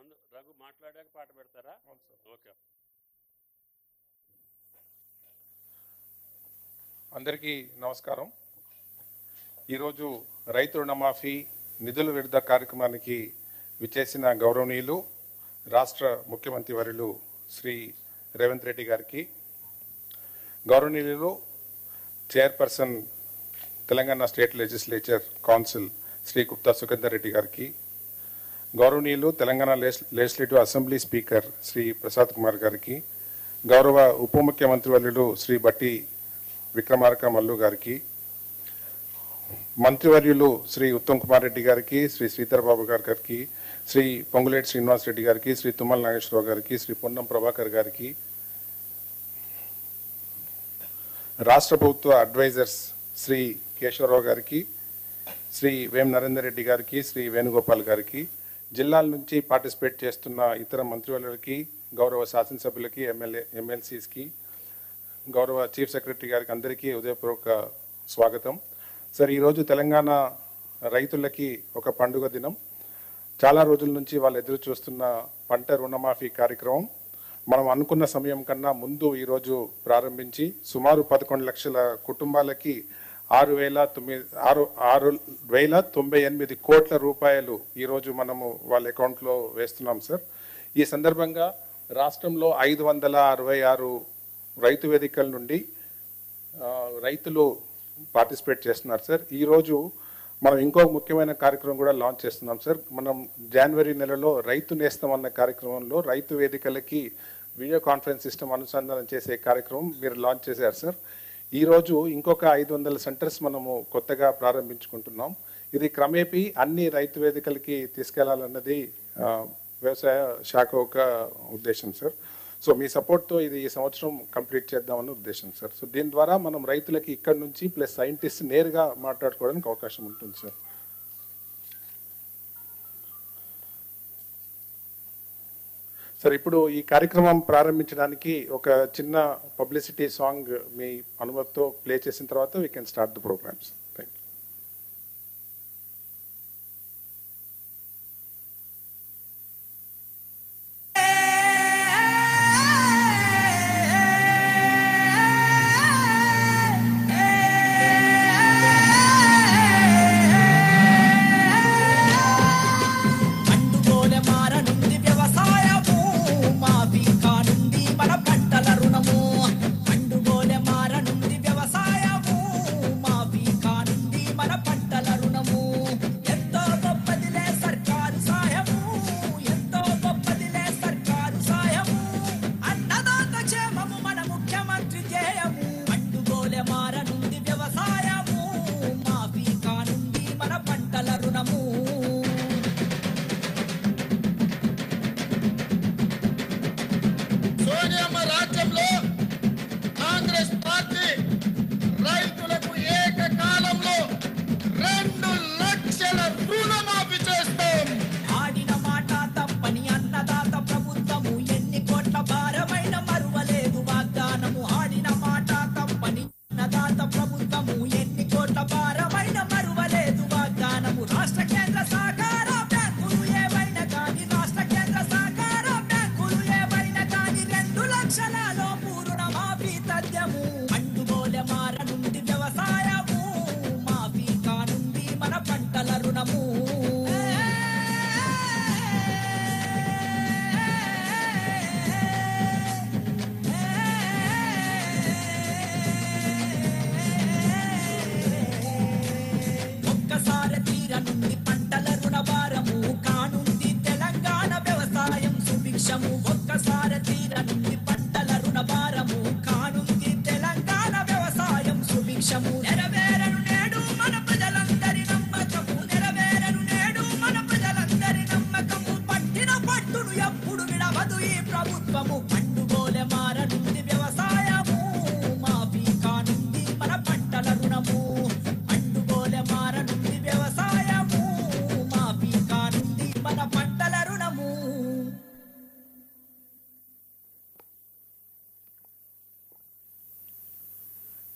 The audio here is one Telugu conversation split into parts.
ముందు రఘు మాట్లాడాక పాట పెడతారా? ఓకే. అందరికీ నమస్కారం. ఈరోజు రైతు రుణమాఫీ నిధుల విడుదల కార్యక్రమానికి విచ్చేసిన గౌరవనీయులు రాష్ట్ర ముఖ్యమంత్రి వర్యులు శ్రీ రేవంత్ రెడ్డి గారికి, గౌరవనీయులు chairperson Telangana state legislature council Shri Gupta Sukhender Reddy గారికి, గౌరవనీయులు Telangana legislative assembly speaker Shri Prasad Kumar గారికి, గౌరవ ఉప ముఖ్యమంత్రి వర్యులు శ్రీ బట్టి విక్రమార్క మల్లు గారికి, మంత్రివర్యులు శ్రీ ఉత్తమ్ కుమార్ రెడ్డి గారికి, శ్రీ శ్రీధర్ బాబు గారికి, శ్రీ పొంగులేటి శ్రీనివాస్ రెడ్డి గారికి, శ్రీ తుమ్మల నాగేశ్వరరావు గారికి, శ్రీ పొన్నం ప్రభాకర్ గారికి, రాష్ట్ర ప్రభుత్వ అడ్వైజర్స్ శ్రీ కేశవరావు గారికి, శ్రీ వేం నరేందర్ రెడ్డి గారికి, శ్రీ వేణుగోపాల్ గారికి, జిల్లాల నుంచి పార్టిసిపేట్ చేస్తున్న ఇతర మంత్రివర్యులకి, గౌరవ శాసనసభ్యులకి, ఎమ్మెల్సీస్కి, గౌరవ చీఫ్ సెక్రటరీ గారికి అందరికీ ఉదయపూర్వక స్వాగతం. సార్, ఈరోజు తెలంగాణ రైతులకి ఒక పండుగ దినం. చాలా రోజుల నుంచి వాళ్ళు ఎదురు చూస్తున్న పంట రుణమాఫీ కార్యక్రమం మనం అనుకున్న సమయం కన్నా ముందు ఈరోజు ప్రారంభించి సుమారు 11 లక్షల కుటుంబాలకి 6,098 కోట్ల రూపాయలు ఈరోజు మనము వాళ్ళ అకౌంట్లో వేస్తున్నాం సార్. ఈ సందర్భంగా రాష్ట్రంలో 566 రైతు వేదికల నుండి రైతులు పార్టిసిపేట్ చేస్తున్నారు సార్. ఈరోజు మనం ఇంకో ముఖ్యమైన కార్యక్రమం కూడా లాంచ్ చేస్తున్నాం సార్. మనం జనవరి నెలలో రైతు నేస్తం అన్న కార్యక్రమంలో రైతు వేదికలకి వీడియో కాన్ఫరెన్స్ సిస్టమ్ అనుసంధానం చేసే కార్యక్రమం మీరు లాంచ్ చేశారు సార్. ఈరోజు ఇంకొక 500 సెంటర్స్ మనము కొత్తగా ప్రారంభించుకుంటున్నాం. ఇది క్రమేపీ అన్ని రైతు వేదికలకి తీసుకెళ్లాలన్నది వ్యవసాయ శాఖ ఒక ఉద్దేశం సార్. సో మీ సపోర్ట్తో ఇది ఈ సంవత్సరం కంప్లీట్ చేద్దామన్న ఉద్దేశం సార్. సో దీని ద్వారా మనం రైతులకి ఇక్కడ నుంచి ప్లస్ సైంటిస్ట్ నేరుగా మాట్లాడుకోవడానికి అవకాశం ఉంటుంది సార్. సార్, ఇప్పుడు ఈ కార్యక్రమం ప్రారంభించడానికి ఒక చిన్న పబ్లిసిటీ సాంగ్ మీ అనుమతితో ప్లే చేసిన తర్వాత we can start the programs. Thank you.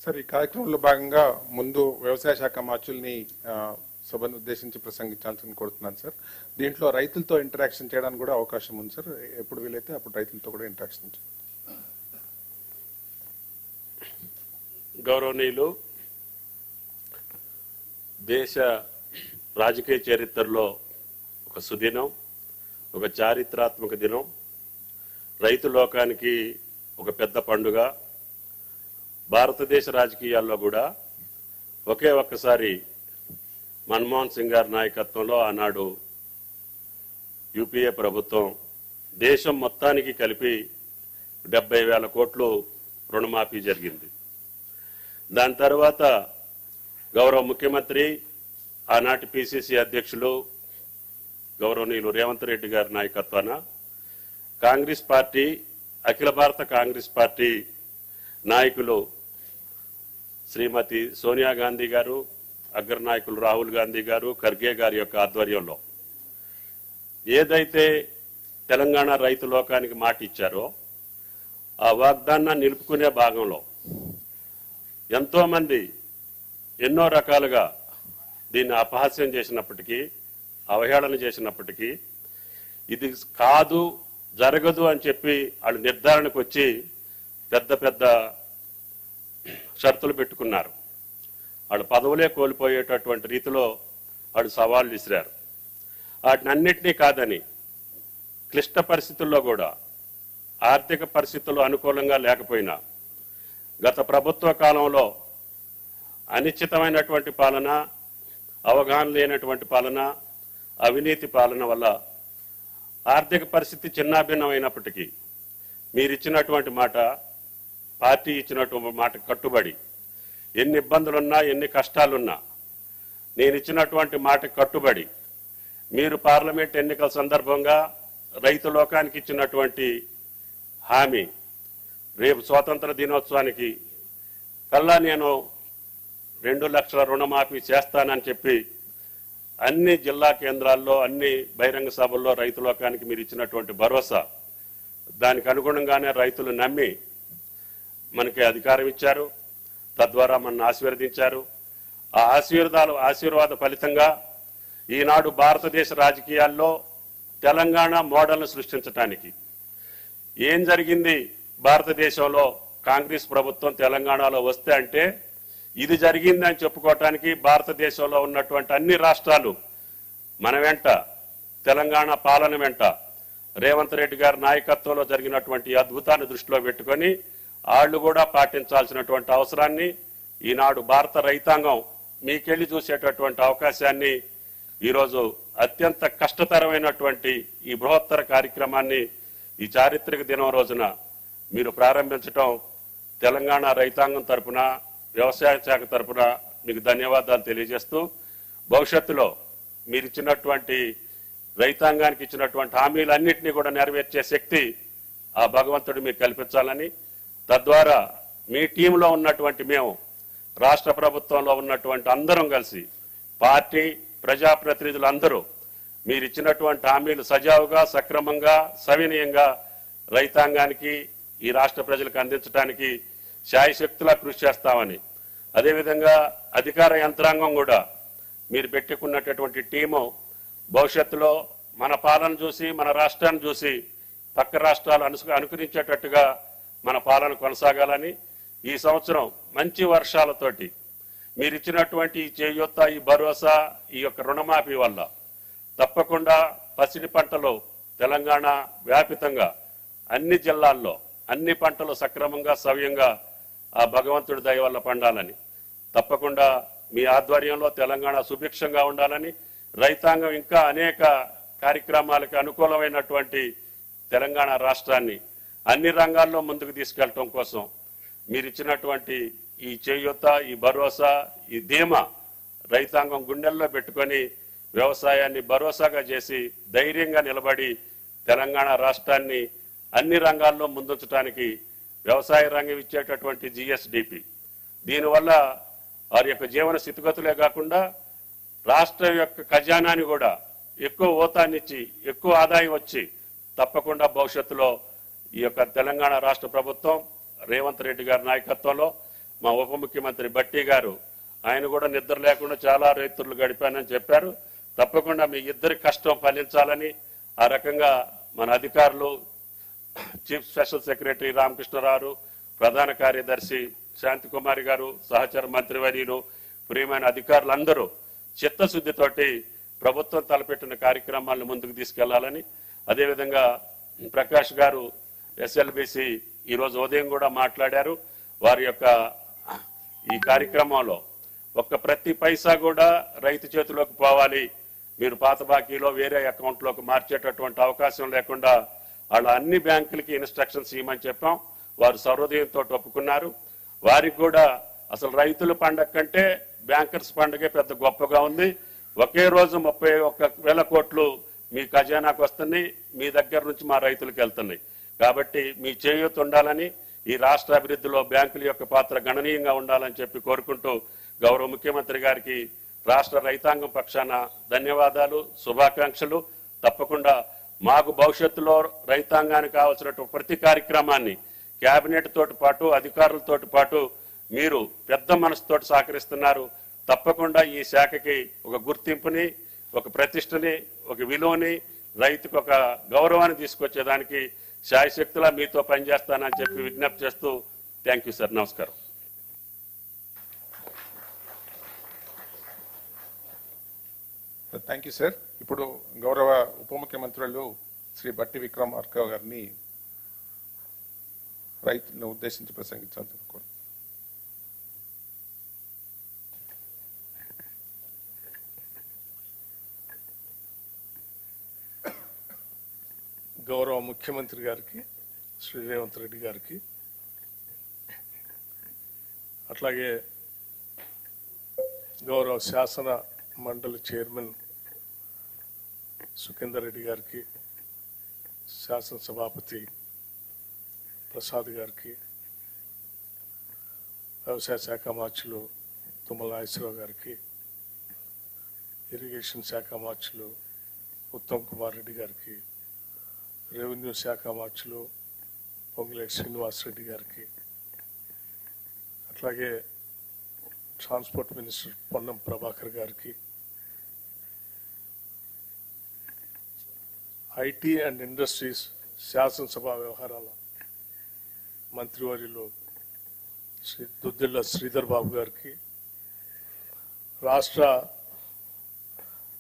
Sir, ఈ కార్యక్రమంలో భాగంగా ముందు వ్యవసాయ శాఖ మార్చుల్ని సభను ఉద్దేశించి ప్రసంగించాల్సింది కోరుతున్నాను సార్. దీంట్లో రైతులతో ఇంటరాక్షన్ చేయడానికి కూడా అవకాశం ఉంది సార్. ఎప్పుడు వీలైతే అప్పుడు రైతులతో కూడా ఇంటరాక్షన్. గౌరవనీయులు, దేశ రాజకీయ చరిత్రలో ఒక సుదినం, ఒక చారిత్రాత్మక దినం, రైతు లోకానికి ఒక పెద్ద పండుగ. భారతదేశ రాజకీయాల్లో కూడా ఒకే ఒక్కసారి మన్మోహన్ సింగ్ గారి నాయకత్వంలో ఆనాడు యూపీఏ ప్రభుత్వం దేశం మొత్తానికి కలిపి 70,000 కోట్లు రుణమాఫీ జరిగింది. దాని తర్వాత గౌరవ ముఖ్యమంత్రి, ఆనాటి పిసిసి అధ్యక్షులు గౌరవనీయులు రేవంత్ రెడ్డి గారి నాయకత్వాన కాంగ్రెస్ పార్టీ, అఖిల భారత కాంగ్రెస్ పార్టీ నాయకులు శ్రీమతి సోనియా గాంధీ గారు, అగ్రనాయకులు రాహుల్ గాంధీ గారు, ఖర్గే గారి యొక్క ఆధ్వర్యంలో ఏదైతే తెలంగాణ రైతు లోకానికి మాట ఇచ్చారో ఆ వాగ్దానాన్ని నిలుపుకునే భాగంలో ఎంతోమంది ఎన్నో రకాలుగా దీన్ని అపహాస్యం చేసినప్పటికీ, అవహేళన చేసినప్పటికీ, ఇది కాదు, జరగదు అని చెప్పి వాళ్ళు నిర్ధారణకు వచ్చి పెద్ద పెద్ద షరతులు పెట్టుకున్నారు. వాళ్ళు పదవులే కోల్పోయేటటువంటి రీతిలో వాళ్ళు సవాళ్ళు విసిరారు. వాటినన్నింటినీ కాదని క్లిష్ట పరిస్థితుల్లో కూడా, ఆర్థిక పరిస్థితులు అనుకూలంగా లేకపోయినా, గత ప్రభుత్వ కాలంలో అనిశ్చితమైనటువంటి పాలన, అవగాహన లేనటువంటి పాలన, అవినీతి పాలన వల్ల ఆర్థిక పరిస్థితి చిన్నాభిన్నమైనప్పటికీ మీరిచ్చినటువంటి మాట, పార్టీ ఇచ్చినటువంటి మాట కట్టుబడి, ఎన్ని ఇబ్బందులున్నా, ఎన్ని కష్టాలున్నా నేను ఇచ్చినటువంటి మాట కట్టుబడి మీరు పార్లమెంట్ ఎన్నికల సందర్భంగా రైతు లోకానికి ఇచ్చినటువంటి హామీ, రేపు స్వాతంత్ర దినోత్సవానికి కల్లా నేను 2 లక్షల రుణమాఫీ చేస్తానని చెప్పి అన్ని జిల్లా కేంద్రాల్లో, అన్ని బహిరంగ సభల్లో రైతు లోకానికి మీరు ఇచ్చినటువంటి భరోసా, దానికి అనుగుణంగానే రైతులు నమ్మి మనకి అధికారం ఇచ్చారు, తద్వారా మనల్ని ఆశీర్వదించారు. ఆ ఆశీర్వాద ఫలితంగా ఈనాడు భారతదేశ రాజకీయాల్లో తెలంగాణ మోడల్ను సృష్టించడానికి ఏం జరిగింది, భారతదేశంలో కాంగ్రెస్ ప్రభుత్వం తెలంగాణలో వస్తే అంటే ఇది జరిగిందని చెప్పుకోవటానికి భారతదేశంలో ఉన్నటువంటి అన్ని రాష్ట్రాలు మన వెంట, తెలంగాణ పాలన వెంట రేవంత్ రెడ్డి గారి నాయకత్వంలో జరిగినటువంటి అద్భుతాన్ని దృష్టిలో పెట్టుకొని వాళ్ళు కూడా పాటించాల్సినటువంటి అవసరాన్ని ఈనాడు భారత రైతాంగం మీకెళ్ళి చూసేటటువంటి అవకాశాన్ని ఈరోజు అత్యంత కష్టతరమైనటువంటి ఈ బృహత్తర కార్యక్రమాన్ని ఈ చారిత్రక దినం రోజున మీరు ప్రారంభించడం తెలంగాణ రైతాంగం తరపున, వ్యవసాయ శాఖ తరపున మీకు ధన్యవాదాలు తెలియజేస్తూ, భవిష్యత్తులో మీరు ఇచ్చినటువంటి రైతాంగానికి ఇచ్చినటువంటి హామీలన్నింటినీ కూడా నెరవేర్చే శక్తి ఆ భగవంతుడు మీకు కల్పించాలని, తద్వారా మీ టీంలో ఉన్నటువంటి మేము, రాష్ట్ర ప్రభుత్వంలో ఉన్నటువంటి అందరం కలిసి, పార్టీ ప్రజాప్రతినిధులందరూ మీరు ఇచ్చినటువంటి హామీలు సజావుగా, సక్రమంగా, సవినయంగా రైతాంగానికి, ఈ రాష్ట్ర ప్రజలకు అందించడానికి శాయశక్తులా కృషి చేస్తామని, అదేవిధంగా అధికార యంత్రాంగం కూడా మీరు పెట్టుకున్నటువంటి టీము భవిష్యత్తులో మన పాలన చూసి, మన రాష్ట్రాన్ని చూసి పక్క రాష్ట్రాలు అనుకరించేటట్టుగా మన పాలన కొనసాగాలని, ఈ సంవత్సరం మంచి వర్షాలతోటి మీరు ఇచ్చినటువంటి ఈ చేయూత, ఈ భరోసా, ఈ యొక్క రుణమాఫీ వల్ల తప్పకుండా పసిడి పంటలు తెలంగాణ వ్యాపితంగా అన్ని జిల్లాల్లో అన్ని పంటలు సక్రమంగా, సవ్యంగా ఆ భగవంతుడి దయ వల్ల పండాలని, తప్పకుండా మీ ఆధ్వర్యంలో తెలంగాణ సుభిక్షంగా ఉండాలని, రైతాంగం ఇంకా అనేక కార్యక్రమాలకు అనుకూలమైనటువంటి తెలంగాణ రాష్ట్రాన్ని అన్ని రంగాల్లో ముందుకు తీసుకెళ్లడం కోసం మీరు ఇచ్చినటువంటి ఈ చేయూత, ఈ భరోసా, ఈ ధీమా రైతాంగం గుండెల్లో పెట్టుకొని వ్యవసాయాన్ని భరోసాగా చేసి ధైర్యంగా నిలబడి తెలంగాణ రాష్ట్రాన్ని అన్ని రంగాల్లో ముందుంచడానికి వ్యవసాయ రంగం ఇచ్చేటటువంటి జిఎస్డిపి, దీనివల్ల వారి యొక్క జీవన స్థితిగతులే కాకుండా రాష్ట్రం యొక్క ఖజానాని కూడా ఎక్కువ ఓతాన్నిచ్చి, ఎక్కువ ఆదాయం వచ్చి తప్పకుండా భవిష్యత్తులో ఈ యొక్క తెలంగాణ రాష్ట్ర ప్రభుత్వం రేవంత్ రెడ్డి గారి నాయకత్వంలో మా ఉప ముఖ్యమంత్రి బట్టి గారు ఆయన కూడా నిద్ర లేకుండా చాలా రైతులు గడిపానని చెప్పారు. తప్పకుండా మీ ఇద్దరి కష్టం ఫలించాలని ఆ రకంగా మన అధికారులు, చీఫ్ స్పెషల్ సెక్రటరీ రామకృష్ణరావు, ప్రధాన కార్యదర్శి శాంతికుమారి గారు, సహచర మంత్రివర్యులు, ప్రియమైన అధికారులందరూ చిత్తశుద్ధితోటి ప్రభుత్వం తలపెట్టిన కార్యక్రమాలను ముందుకు తీసుకెళ్లాలని, అదేవిధంగా ప్రకాష్ గారు ఎస్ఎల్బిసి ఈరోజు ఉదయం కూడా మాట్లాడారు. వారి యొక్క ఈ కార్యక్రమంలో ప్రతి పైసా కూడా రైతు చేతిలోకి పోవాలి, మీరు పాత బాకీలో వేరే అకౌంట్లోకి మార్చేటటువంటి అవకాశం లేకుండా వాళ్ళ అన్ని బ్యాంకులకి ఇన్స్ట్రక్షన్స్ ఇవ్వమని చెప్పాం. వారు సహృదయంతో ఒప్పుకున్నారు. వారికి కూడా అసలు రైతుల పండగ కంటే బ్యాంకర్స్ పండుగే పెద్ద గొప్పగా ఉంది. ఒకే రోజు 31,000 కోట్లు మీ ఖజానాకు వస్తున్నాయి, మీ దగ్గర నుంచి మా రైతులకు వెళ్తున్నాయి. కాబట్టి మీ చేయూత ఉండాలని, ఈ రాష్ట్ర అభివృద్ధిలో బ్యాంకుల యొక్క పాత్ర గణనీయంగా ఉండాలని చెప్పి కోరుకుంటూ గౌరవ ముఖ్యమంత్రి గారికి రాష్ట్ర రైతాంగం పక్షాన ధన్యవాదాలు, శుభాకాంక్షలు. తప్పకుండా మాకు భవిష్యత్తులో రైతాంగానికి కావాల్సినటువంటి ప్రతి కార్యక్రమాన్ని కేబినెట్ తోటి పాటు అధికారులతో పాటు మీరు పెద్ద మనసుతోటి సహకరిస్తున్నారు. తప్పకుండా ఈ శాఖకి ఒక గుర్తింపుని, ఒక ప్రతిష్టని, ఒక విలువని, రైతుకు ఒక గౌరవాన్ని తీసుకొచ్చేదానికి శాయశక్తులా మీతో పనిచేస్తానని చెప్పి విజ్ఞప్తి చేస్తూ థ్యాంక్ యూ సార్. నమస్కారం. Thank you sir. ఇప్పుడు గౌరవ ఉప ముఖ్యమంత్రులు శ్రీ బట్టి విక్రమార్క గారిని రైతులను ఉద్దేశించి ప్రసంగించాలని కోరుతున్నాను. గౌరవ ముఖ్యమంత్రి గారికి, శ్రీ రేవంత్ రెడ్డి గారికి, అట్లాగే గౌరవ శాసన మండలి చైర్మన్ సుఖేందర్ రెడ్డి గారికి, శాసనసభాపతి ప్రసాద్ గారికి, వ్యవసాయ శాఖ మార్చులు తుమ్మల నాగేశ్వరరావు గారికి, ఇరిగేషన్ శాఖ మార్చులు ఉత్తమ్ కుమార్ రెడ్డి గారికి, రెవెన్యూ శాఖ మార్చులు పొంగులేటి శ్రీనివాసరెడ్డి గారికి, అట్లాగే ట్రాన్స్పోర్ట్ మినిస్టర్ పొన్నం ప్రభాకర్ గారికి, ఐటీ అండ్ ఇండస్ట్రీస్ శాసనసభ వ్యవహారాల మంత్రివర్యులు శ్రీ దుద్దిల్ల శ్రీధర్ బాబు గారికి, రాష్ట్ర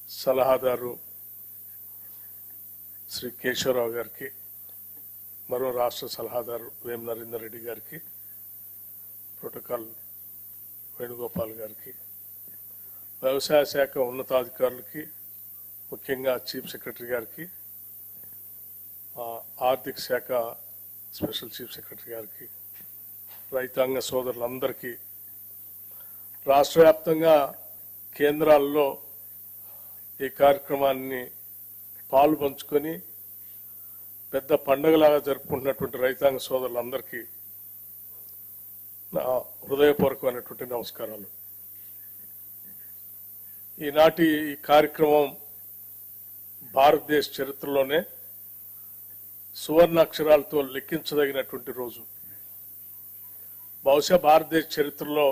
సలహాదారు శ్రీ కేశవరావు గారికి, మరో రాష్ట్ర సలహాదారు వేం నరేందర్ రెడ్డి గారికి, ప్రోటోకాల్ వేణుగోపాల్ గారికి, వ్యవసాయ శాఖ ఉన్నతాధికారులకి, ముఖ్యంగా చీఫ్ సెక్రటరీ గారికి, ఆర్థిక శాఖ స్పెషల్ చీఫ్ సెక్రటరీ గారికి, రైతాంగ సోదరులందరికీ, రాష్ట్ర వ్యాప్తంగా కేంద్రాల్లో ఈ కార్యక్రమాన్ని పాలు పంచుకొని పెద్ద పండుగలాగా జరుపుకుంటున్నటువంటి రైతాంగ సోదరులందరికీ నా హృదయపూర్వకమైనటువంటి నమస్కారాలు. ఈనాటి ఈ కార్యక్రమం భారతదేశ చరిత్రలోనే సువర్ణాక్షరాలతో లెక్కించదగినటువంటి రోజు. బహుశా భారతదేశ చరిత్రలో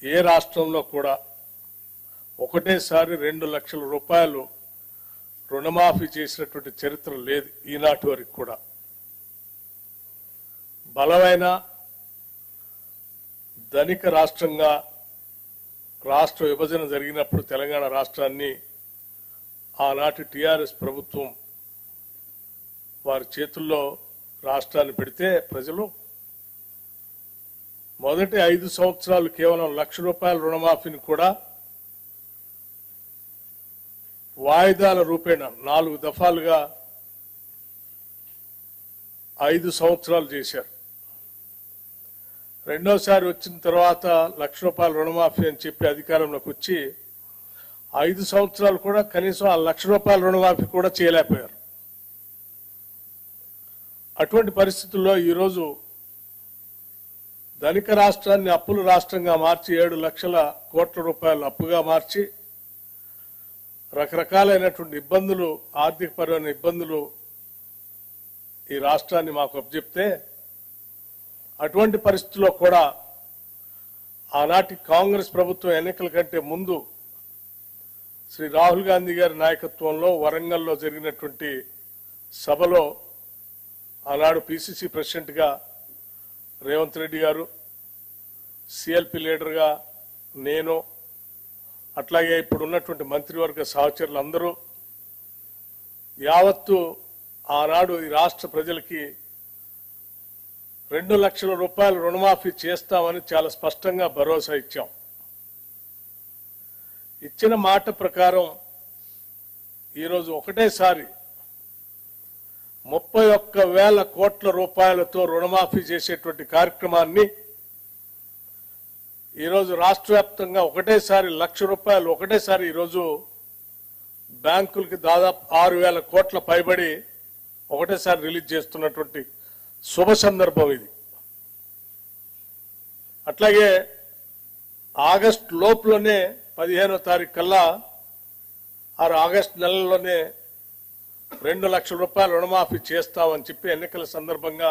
ఏ రాష్ట్రంలో కూడా ఒకటేసారి 2 లక్షల రూపాయలు రుణమాఫీ చేసినటువంటి చరిత్ర లేదు ఈనాటి వరకు కూడా. బలమైన ధనిక రాష్ట్రంగా రాష్ట్ర విభజన జరిగినప్పుడు తెలంగాణ రాష్ట్రాన్ని ఆనాటి టిఆర్ఎస్ ప్రభుత్వం వారి చేతుల్లో రాష్ట్రాన్ని పెడితే ప్రజలు మొదటి 5 సంవత్సరాలు కేవలం 1 లక్ష రూపాయల రుణమాఫీని కూడా వాయిదాల రూపేణ 4 దఫాలుగా 5 సంవత్సరాలు చేశారు. రెండోసారి వచ్చిన తర్వాత 1 లక్ష రూపాయల రుణమాఫీ అని చెప్పి అధికారంలోకి వచ్చి 5 సంవత్సరాలు కూడా కనీసం ఆ 1 లక్ష రూపాయల రుణమాఫీ కూడా చేయలేకపోయారు. అటువంటి పరిస్థితుల్లో ఈరోజు ధనిక రాష్ట్రాన్ని అప్పుల రాష్ట్రంగా మార్చి 7 లక్షల కోట్ల రూపాయలు అప్పుగా మార్చి రకరకాలైనటువంటి ఇబ్బందులు, ఆర్థికపరమైన ఇబ్బందులు ఈ రాష్ట్రాన్ని మాకు అప్పచెప్తే అటువంటి పరిస్థితుల్లో కూడా ఆనాటి కాంగ్రెస్ ప్రభుత్వం ఎన్నికల కంటే ముందు శ్రీ రాహుల్ గాంధీ గారి నాయకత్వంలో వరంగల్లో జరిగినటువంటి సభలో ఆనాడు పిసిసి ప్రెసిడెంట్గా రేవంత్ రెడ్డి గారు, సిఎల్పి లీడర్గా నేను, అట్లాగే ఇప్పుడు ఉన్నటువంటి మంత్రివర్గ సహచరులు అందరూ యావత్తు ఆనాడు ఈ రాష్ట్ర ప్రజలకి 2 లక్షల రూపాయలు రుణమాఫీ చేస్తామని చాలా స్పష్టంగా భరోసా ఇచ్చాం. ఇచ్చిన మాట ప్రకారం ఈరోజు ఒకటేసారి 31,000 కోట్ల రూపాయలతో రుణమాఫీ చేసేటువంటి కార్యక్రమాన్ని ఈరోజు రాష్ట్ర వ్యాప్తంగా ఒకటేసారి 1 లక్ష రూపాయలు ఒకటేసారి ఈరోజు బ్యాంకులకి దాదాపు 6,000 కోట్ల పైబడి ఒకటేసారి రిలీజ్ చేస్తున్నటువంటి శుభ సందర్భం ఇది. అట్లాగే ఆగస్టు లోపులోనే 15వ తారీఖు కల్లా ఆగస్టు నెలలోనే 2 లక్షల రూపాయలు రుణమాఫీ చేస్తామని చెప్పి ఎన్నికల సందర్భంగా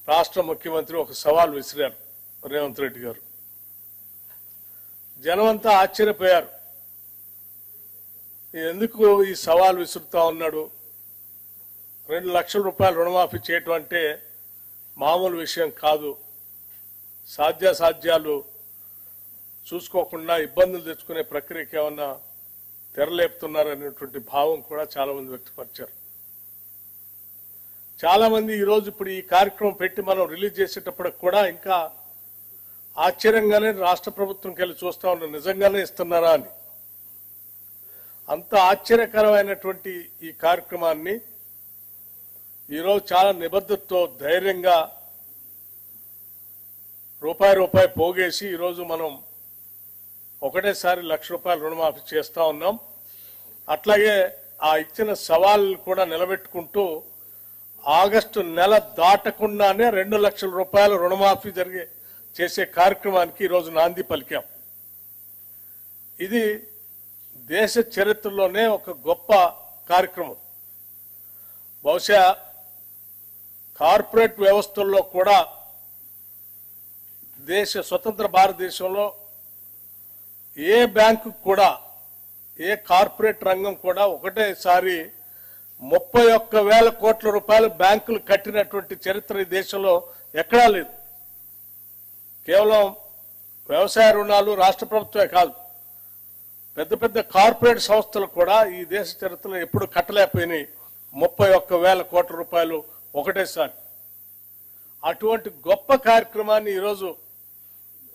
రాష్ట్ర ముఖ్యమంత్రి ఒక సవాల్ విసిరారు రేవంత్ రెడ్డి గారు. జనమంతా ఆశ్చర్యపోయారు. ఎందుకు ఈ సవాల్ విసురుతా ఉన్నాడు? 2 లక్షల రూపాయలు రుణమాఫీ చేయటం అంటే మామూలు విషయం కాదు. సాధ్యాసాధ్యాలు చూసుకోకుండా ఇబ్బందులు తెచ్చుకునే ప్రక్రియకి ఏమన్నా తెరలేపుతున్నారనేటువంటి భావం కూడా చాలా మంది వ్యక్తపరిచారు. చాలా మంది ఈరోజు ఇప్పుడు ఈ కార్యక్రమం పెట్టి మనం రిలీజ్ చేసేటప్పటికి కూడా ఇంకా ఆశ్చర్యంగానే రాష్ట్ర ప్రభుత్వంకి వెళ్ళి చూస్తా ఉన్నారు, నిజంగానే ఇస్తున్నారా అని. అంత ఆశ్చర్యకరమైనటువంటి ఈ కార్యక్రమాన్ని ఈరోజు చాలా నిబద్ధతతో ధైర్యంగా రూపాయి పోగేసి ఈరోజు మనం ఒకటేసారి 1 లక్ష రూపాయలు రుణమాఫీ చేస్తా ఉన్నాం. అట్లాగే ఆ ఇచ్చిన సవాళ్ళను కూడా నిలబెట్టుకుంటూ ఆగస్టు నెల దాటకుండానే 2 లక్షల రూపాయలు రుణమాఫీ చేసే కార్యక్రమానికి ఈరోజు నాంది పలికాం. ఇది దేశ చరిత్రలోనే ఒక గొప్ప కార్యక్రమం. బహుశా కార్పొరేట్ వ్యవస్థల్లో కూడా స్వతంత్ర భారతదేశంలో ఏ బ్యాంకు కూడా, ఏ కార్పొరేట్ రంగం కూడా ఒకటేసారి 31,000 కోట్ల రూపాయలు బ్యాంకులు కట్టినటువంటి చరిత్ర ఈ దేశంలో ఎక్కడా లేదు. కేవలం వ్యవసాయ రుణాలు రాష్ట్ర ప్రభుత్వమే కాదు, పెద్ద పెద్ద కార్పొరేట్ సంస్థలు కూడా ఈ దేశ చరిత్రలో ఎప్పుడు కట్టలేకపోయినాయి 31,000 కోట్ల రూపాయలు ఒకటేసారి. అటువంటి గొప్ప కార్యక్రమాన్ని ఈరోజు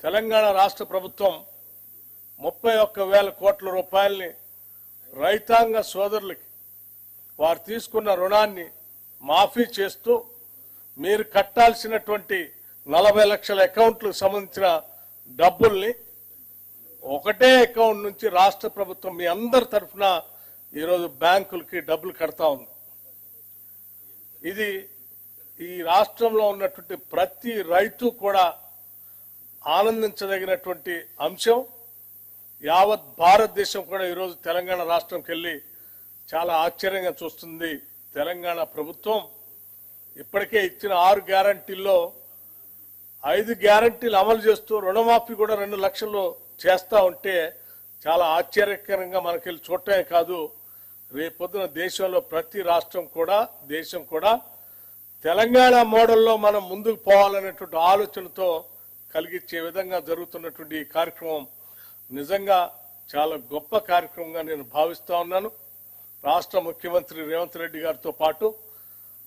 తెలంగాణ రాష్ట్ర ప్రభుత్వం 31,000 కోట్ల రూపాయల్ని రైతాంగ సోదరులకి వారు తీసుకున్న రుణాన్ని మాఫీ చేస్తూ మీరు కట్టాల్సినటువంటి 40 లక్షల అకౌంట్లకు సంబంధించిన డబ్బుల్ని ఒకటే అకౌంట్ నుంచి రాష్ట్ర ప్రభుత్వం మీ అందరి తరఫున ఈరోజు బ్యాంకులకి డబ్బులు కడతా ఉంది. ఇది ఈ రాష్ట్రంలో ఉన్నటువంటి ప్రతి రైతు కూడా ఆనందించదగినటువంటి అంశం. యావత్ భారతదేశం కూడా ఈరోజు తెలంగాణ రాష్ట్రంకి వెళ్ళి చాలా ఆశ్చర్యంగా చూస్తుంది. తెలంగాణ ప్రభుత్వం ఇప్పటికే ఇచ్చిన 6 గ్యారంటీల్లో 5 గ్యారంటీలు అమలు చేస్తూ రుణమాఫీ కూడా 2 లక్షలు చేస్తా ఉంటే చాలా ఆశ్చర్యకరంగా మనకెళ్ళి చూడటమే కాదు, రేపొద్దున దేశంలో ప్రతి రాష్ట్రం కూడా, దేశం కూడా తెలంగాణ మోడల్లో మనం ముందుకు పోవాలనేటువంటి ఆలోచనతో కలిగించే విధంగా జరుగుతున్నటువంటి ఈ కార్యక్రమం నిజంగా చాలా గొప్ప కార్యక్రమంగా నేను భావిస్తా ఉన్నాను. రాష్ట్ర ముఖ్యమంత్రి రేవంత్ రెడ్డి గారితో పాటు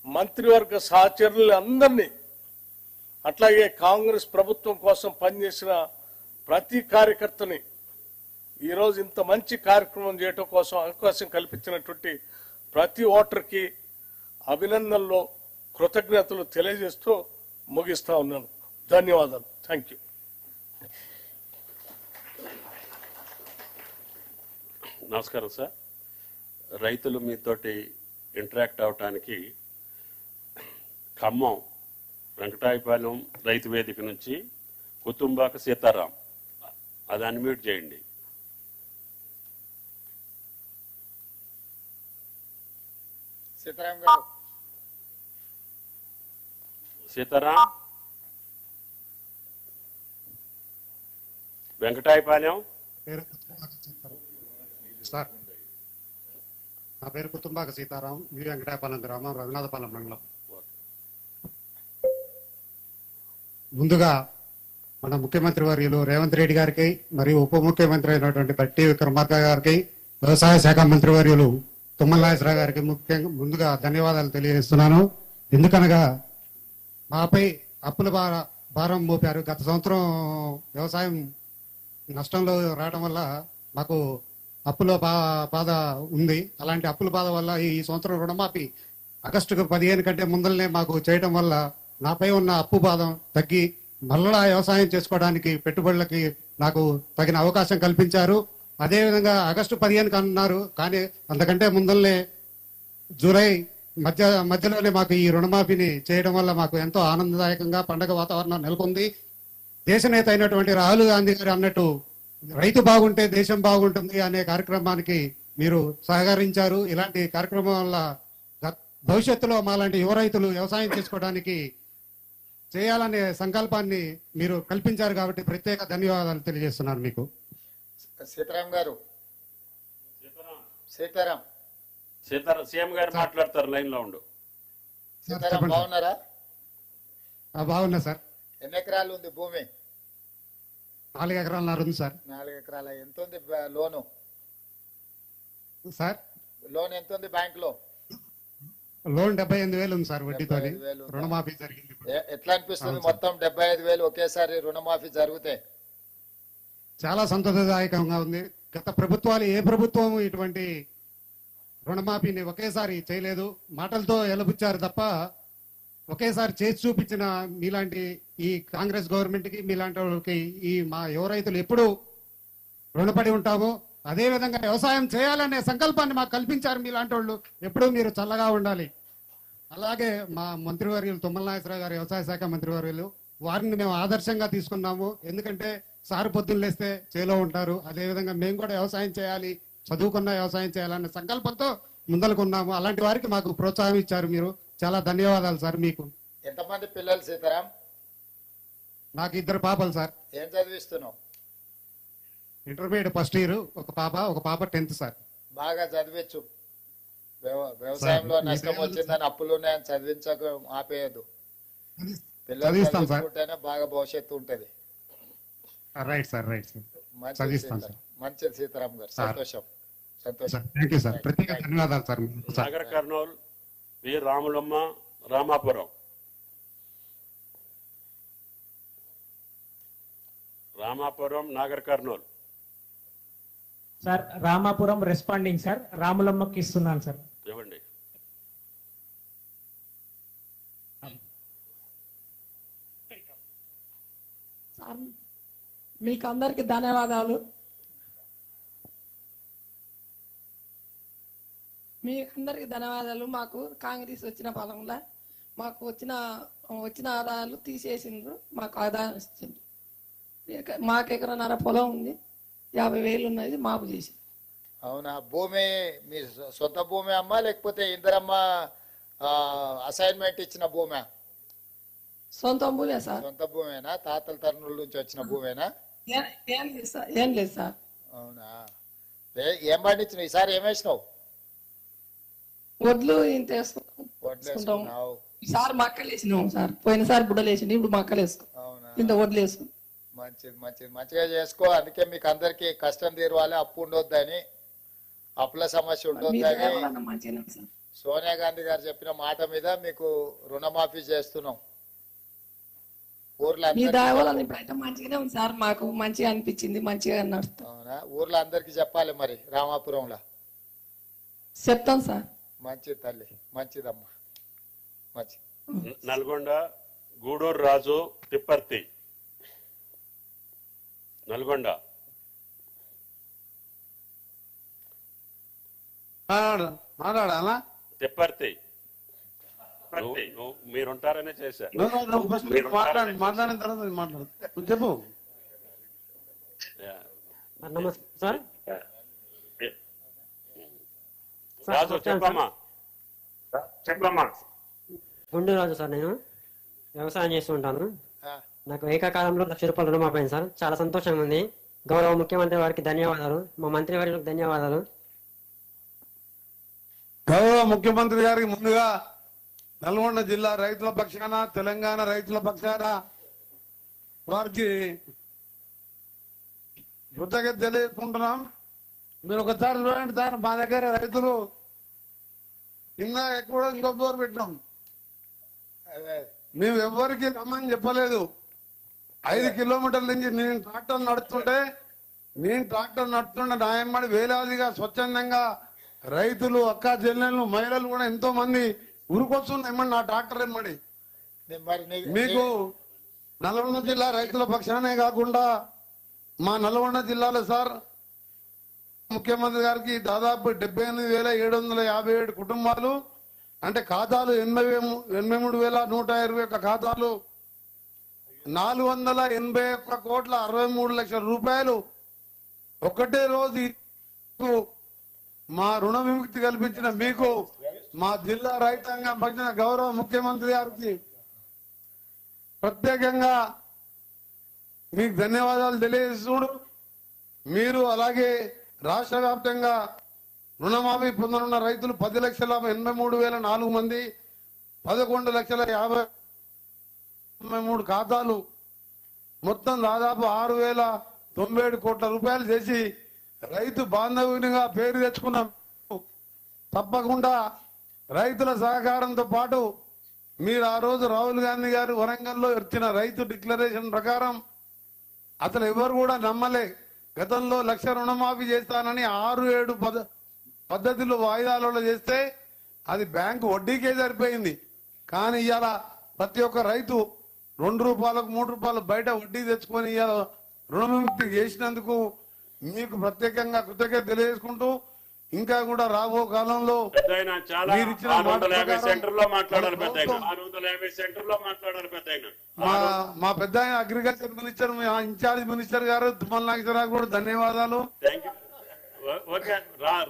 మంత్రివర్గ సహచరులందరినీ, అట్లాగే కాంగ్రెస్ ప్రభుత్వం కోసం పనిచేసిన ప్రతి కార్యకర్తని, ఈరోజు ఇంత మంచి కార్యక్రమం చేయటం కోసం అవకాశం కల్పించినటువంటి ప్రతి ఓటర్కి అభినందనలు, కృతజ్ఞతలు తెలియజేస్తూ ముగిస్తా ఉన్నాను. ధన్యవాదాలు. Thank you. నమస్కారం సార్. రైతులు మీతోటి ఇంటరాక్ట్ అవటానికి ఖమ్మం వెంకటాయపాలెం రైతు వేదిక నుంచి కుతుంబాక సీతారాం, అది అన్మ్యూట్ చేయండి. సీతారాం గారు. సీతారాం వెంకటాయపాలెం. సార్ నా పేరు కుతుంబాక సీతారాం, వి వెంకటాయపాలెం గ్రామం, రఘునాథపాలెం మండలం. ముందుగా మన ముఖ్యమంత్రి వర్యులు రేవంత్ రెడ్డి గారికి మరియు ఉప ముఖ్యమంత్రి అయినటువంటి బట్టి విక్రమార్క గారికి, వ్యవసాయ శాఖ మంత్రి వర్యులు తుమ్మల నాగేశ్వరరావు గారికి ముఖ్యంగా ముందుగా ధన్యవాదాలు తెలియజేస్తున్నాను. ఎందుకనగా మాపై అప్పుల భారం మోపారు. గత సంవత్సరం వ్యవసాయం నష్టంలో రావడం వల్ల మాకు అప్పుల బాధ ఉంది. అలాంటి అప్పుల బాధ వల్ల ఈ సంవత్సరం రుణమాఫీ ఆగస్టుకు 15 కంటే ముందరనే మాకు చేయడం వల్ల నాపై ఉన్న అప్పు బాధ తగ్గి మళ్ళా వ్యవసాయం చేసుకోవడానికి పెట్టుబడులకి నాకు తగిన అవకాశం కల్పించారు. అదేవిధంగా ఆగస్టు 15 అన్నారు, కానీ అంతకంటే ముందరనే జూలై మధ్యలోనే మాకు ఈ రుణమాఫీని చేయడం వల్ల మాకు ఎంతో ఆనందదాయకంగా పండగ వాతావరణం నెలకొంది. దేశ నేత అయినటువంటి రాహుల్ గాంధీ గారు అన్నట్టు రైతు బాగుంటే దేశం బాగుంటుంది అనే కార్యక్రమానికి మీరు సహకరించారు. ఇలాంటి కార్యక్రమం వల్ల భవిష్యత్తులో మాలాంటి యువ రైతులు వ్యవసాయం చేసుకోవడానికి చేయాలనే సంకల్పాన్ని మీరు కల్పించారు కాబట్టి ప్రత్యేక ధన్యవాదాలు తెలియజేస్తున్నాను మీకు. సీతారాం గారు, సీతారాం సీఎం గారు మాట్లాడతారు, లైన్ లో ఉండు. సీతారాం బాగున్నారా? బాగున్నా సార్. ఎన్ని ఎకరాలు ఉంది భూమి? 4 ఎకరాలన్నర ఉంది సార్. 4 ఎకరాల. ఎంత ఉంది లోను సార్? లోన్ ఎంత ఉంది బ్యాంక్ లో? లోన్ 75,000 ఉంది సార్, వడ్డీతో 75,000 ఉందా? రుణమాఫీ జరిగింది. ఎట్లా అనిపిస్తుంది మొత్తం 75,000 ఒకేసారి రుణమాఫీ జరిగితే? చాలా సంతోషదాయకంగా ఉంది. గత ప్రభుత్వాలు ఏ ప్రభుత్వం ఇటువంటి రుణమాఫీని ఒకేసారి చేయలేదు. మాటలతో ఎలబుచ్చారు తప్ప ఒకేసారి చేసి చూపించిన మీలాంటి ఈ కాంగ్రెస్ గవర్నమెంట్ కి, మీలాంటి వాళ్ళకి, ఈ మా యువ రైతులు ఎప్పుడు రుణపడి ఉంటాము. అదే విధంగా వ్యవసాయం చేయాలనే సంకల్పాన్ని మాకు కల్పించారు మీలాంటి వాళ్ళు. ఎప్పుడూ మీరు చల్లగా ఉండాలి. అలాగే మా మంత్రివర్యులు తుమ్మల నాగేశ్వరరావు గారు, వ్యవసాయ శాఖ మంత్రివర్యులు, వారిని మేము ఆదర్శంగా తీసుకున్నాము. ఎందుకంటే సారు పొద్దున్న లేస్తే చేలో ఉంటారు. అదేవిధంగా మేము కూడా వ్యవసాయం చేయాలి, చదువుకున్న వ్యవసాయం చేయాలనే సంకల్పంతో ముందలుకున్నాము. అలాంటి వారికి మాకు ప్రోత్సాహం ఇచ్చారు మీరు. చాలా ధన్యవాదాలు సార్ మీకు. ఎంతమంది పిల్లలు సీతారాం? నాకు 2 పాపలు సార్. ఏం చదివిస్తున్నావు? ఇంటర్మీడియట్ ఫస్ట్ ఇయర్, ఒక పాప 10th సార్. బాగా చదివించు. వ్యవసాయంలో నష్టం వచ్చిందని అప్పులు ఉన్నాయని చదివించక ఆపేయద్దు. పిల్లలు చదివిస్తాం సార్. చదువుకుంటేనే బాగా భవిష్యత్తు ఉంటది. Right sir, right sir. మంచిది చదివిస్తాం సీతారాం, సార్. మంచిది సీతారాం గారు. సంతోషం, సంతోషం. Thank you sir. ప్రత్యేక ధన్యవాదాలు sir. Nagar Kurnool, V Ramulamma, Ramapuram. Nagar Kurnool. Sir Ramapuram responding sir. రాములమ్మకి ఇస్తున్నాను సార్. ఇవ్వండి. సార్ మీకు అందరికి ధన్యవాదాలు. మాకు కాంగ్రెస్ వచ్చిన పాలనలో మాకు వచ్చిన ఆదాయాలు తీసేసిండ్రు. మాకు ఆదాయం ఇచ్చిండ్రు. మాకు ఎకరన్నర పొలం ఉంది, 50,000 ఉన్నది మాపు చేసి. అవునా? భూమి మీ సొంత భూమి అమ్మా లేకపోతే ఇందరమ్మ అసైన్మెంట్ ఇచ్చిన భూమి? సొంత భూమే సార్. సొంత భూమేనా? తాతల తరుణుల నుంచి వచ్చిన భూమేనా? ఏం లేదు సార్. అవునా? ఏం పండించిన ఈసారి? ఏం వేసినావు? వడ్లు ఇంత వడ్లు వేసుకున్నావు? ఈసారి మక్కలు వేసినాం సార్. పోయినసారి బుడ్డలు వేసింది, ఇప్పుడు మక్కలు వేసుకున్నాం. అవునా? ఇంత వడ్లు వేసుకున్నాం. మంచిది, మంచిది. మంచిగా చేసుకో. అందుకే మీకు అందరికి కష్టం తీరవాలి, అప్పు ఉండొద్దని, అప్పుల సమస్య ఉండొద్దని మంచిగా సార్. సోనియా గాంధీ గారు చెప్పిన మాట మీద మీకు రుణమాఫీ చేస్తున్నాం. ఊర్లో ఇప్పుడైతే మంచిగానే ఉంది సార్. మాకు మంచిగా అనిపించింది, మంచిగా నడుస్తాం. అవునా? ఊర్లో అందరికి చెప్పాలి మరి. రామాపురంలో చెప్తాం సార్. మంచిది తల్లి, మంచిదమ్మా, మంచిది. నల్గొండ, గూడూరు రాజు, తిప్పర్తి. నల్గొండ. మాట్లాడాలా? తిప్పర్తి. మీరుంటారనే చేశా. మాట్లాడిన తర్వాత మాట్లాడు. చెప్పు. నమస్తే సార్. రాజు చెప్పమ్మా. గుండు రాజు సార్. నేను వ్యవసాయం చేస్తూ ఉంటాను. నాకు ఏకకాలంలో 1,00,000 రూపాయలు రుణమాపైంది సార్. చాలా సంతోషంగా ఉంది. గౌరవ ముఖ్యమంత్రి వారికి ధన్యవాదాలు, మా మంత్రి వారికి ధన్యవాదాలు. గౌరవ ముఖ్యమంత్రి గారికి ముందుగా నల్గొండ జిల్లా రైతుల పక్షాన, తెలంగాణ రైతుల పక్షాన వారికి కృతజ్ఞత తెలియజేసుకుంటున్నాం. మీరు ఒకసారి చూడండి సార్, మా దగ్గర రైతులు కింద ఎక్కువ ఇంకో బోర్ పెట్టినాం. మేము ఎవరికి రమ్మని చెప్పలేదు. 5 కిలోమీటర్ల నుంచి నేను ట్రాక్టర్ నడుస్తుంటే న్యాయమడి వేలాదిగా స్వచ్ఛందంగా రైతులు, అక్క చెల్లెళ్ళు, మహిళలు కూడా ఎంతో మంది ఉరుకొస్తుంది ఏమన్నా నా ట్రాక్టర్ ఏమడి. మీకు నల్గొండ జిల్లా రైతుల పక్షానే కాకుండా మా నల్గొండ జిల్లాలో సార్ ముఖ్యమంత్రి గారికి దాదాపు 78,757 కుటుంబాలు, అంటే ఖాతాలు 83,121 ఖాతాలు, 481,63,00,000 రూపాయలు ఒకటే రోజు మా రుణ విముక్తి కల్పించిన మీకు, మా జిల్లా రైతాంగం పక్షాన గౌరవ ముఖ్యమంత్రి గారికి ప్రత్యేకంగా మీకు ధన్యవాదాలు తెలియజేస్తుడు. మీరు అలాగే రాష్ట్ర వ్యాప్తంగా రుణమాఫీ పొందనున్న రైతులు 10,83,004 మంది, 11,50,53 ఖాతాలు, మొత్తం దాదాపు 6,097 కోట్ల రూపాయలు చేసి రైతు బాంధవునిగా పేరు తెచ్చుకున్నాం. తప్పకుండా రైతుల సహకారంతో పాటు మీరు ఆ రోజు రాహుల్ గాంధీ గారు వరంగల్లో ఇచ్చిన రైతు డిక్లరేషన్ ప్రకారం అసలు ఎవరు కూడా నమ్మలే. గతంలో 1,00,000 రుణమాఫీ చేస్తానని 6-7 పద్ధతిలో వాయిదాలలో చేస్తే అది బ్యాంకు వడ్డీకే సరిపోయింది. కానీ ఇవాళ ప్రతి ఒక్క రైతు 2 రూపాయలకు 3 రూపాయలు బయట వడ్డీ తెచ్చుకొని ఇవాళ రుణవిముక్తి చేసినందుకు మీకు ప్రత్యేకంగా కృతజ్ఞత తెలియజేసుకుంటూ, ఇంకా కూడా రాబో కాలంలో మీరు ఇచ్చిన మా పెద్ద అగ్రికల్చర్ మినిస్టర్, ఇన్ఛార్జ్ మినిస్టర్ గారు తుమ్మల నాగేశ్వరరావు కూడా ధన్యవాదాలు.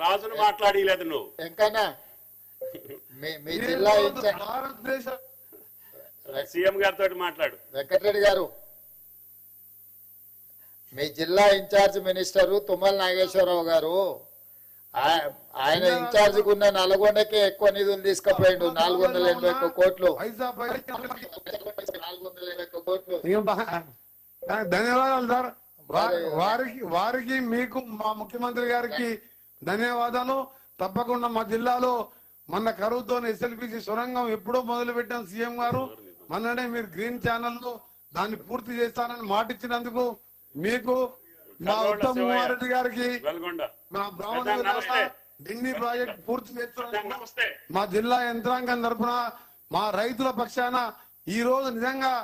రాజును మాట్లాడలేదు నువ్వు ఎంకన్నా మీ జిల్లా భారతదేశ సీఎం గారితో మాట్లాడు. వెంకటరెడ్డి గారు, మీ జిల్లా ఇన్ఛార్జ్ మినిస్టర్ తుమ్మల నాగేశ్వరరావు గారు ఆయన ఇన్ఛార్జ్ ఉన్న నల్గొండకే ఎక్కువ నిధులు తీసుకుపోయిండు. 481 కోట్లు. 481 కోట్లు. ధన్యవాదాలు సార్. వారికి మీకు మా ముఖ్యమంత్రి గారికి ధన్యవాదాలు. తప్పకుండా మా జిల్లాలో మన కరువుతో ఎస్ఎల్పిసి సొరంగం ఎప్పుడో మొదలు పెట్టాం సీఎం గారు. మొన్ననే మీరు గ్రీన్ ఛానల్లో దాన్ని పూర్తి చేస్తానని మాట ఇచ్చినందుకు మీకు, మా ఉత్తమ్ కుమార్ రెడ్డి గారికి, మా బ్రాహ్మణ ఢిల్లీ ప్రాజెక్ట్ పూర్తి చేస్తున్నందుకు మా జిల్లా యంత్రాంగం తరఫున, మా రైతుల పక్షాన ఈ రోజు నిజంగా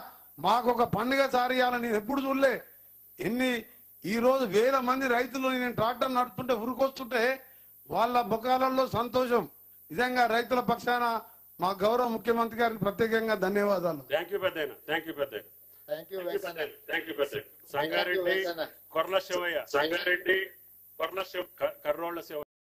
మాకు ఒక పండుగ సారియాలని నేను ఎప్పుడు చూడలే. ఈ రోజు 1000 మంది రైతులు నేను ట్రాక్టర్ నడుపుతుంటే ఉరుకొస్తుంటే వాళ్ళ ముఖాలలో సంతోషం. నిజంగా రైతుల పక్షాన మా గౌరవ ముఖ్యమంత్రి గారికి ప్రత్యేకంగా ధన్యవాదాలు. సంగారెడ్డి కొర్ల శివయ్య, కర్రోళ్ల శివ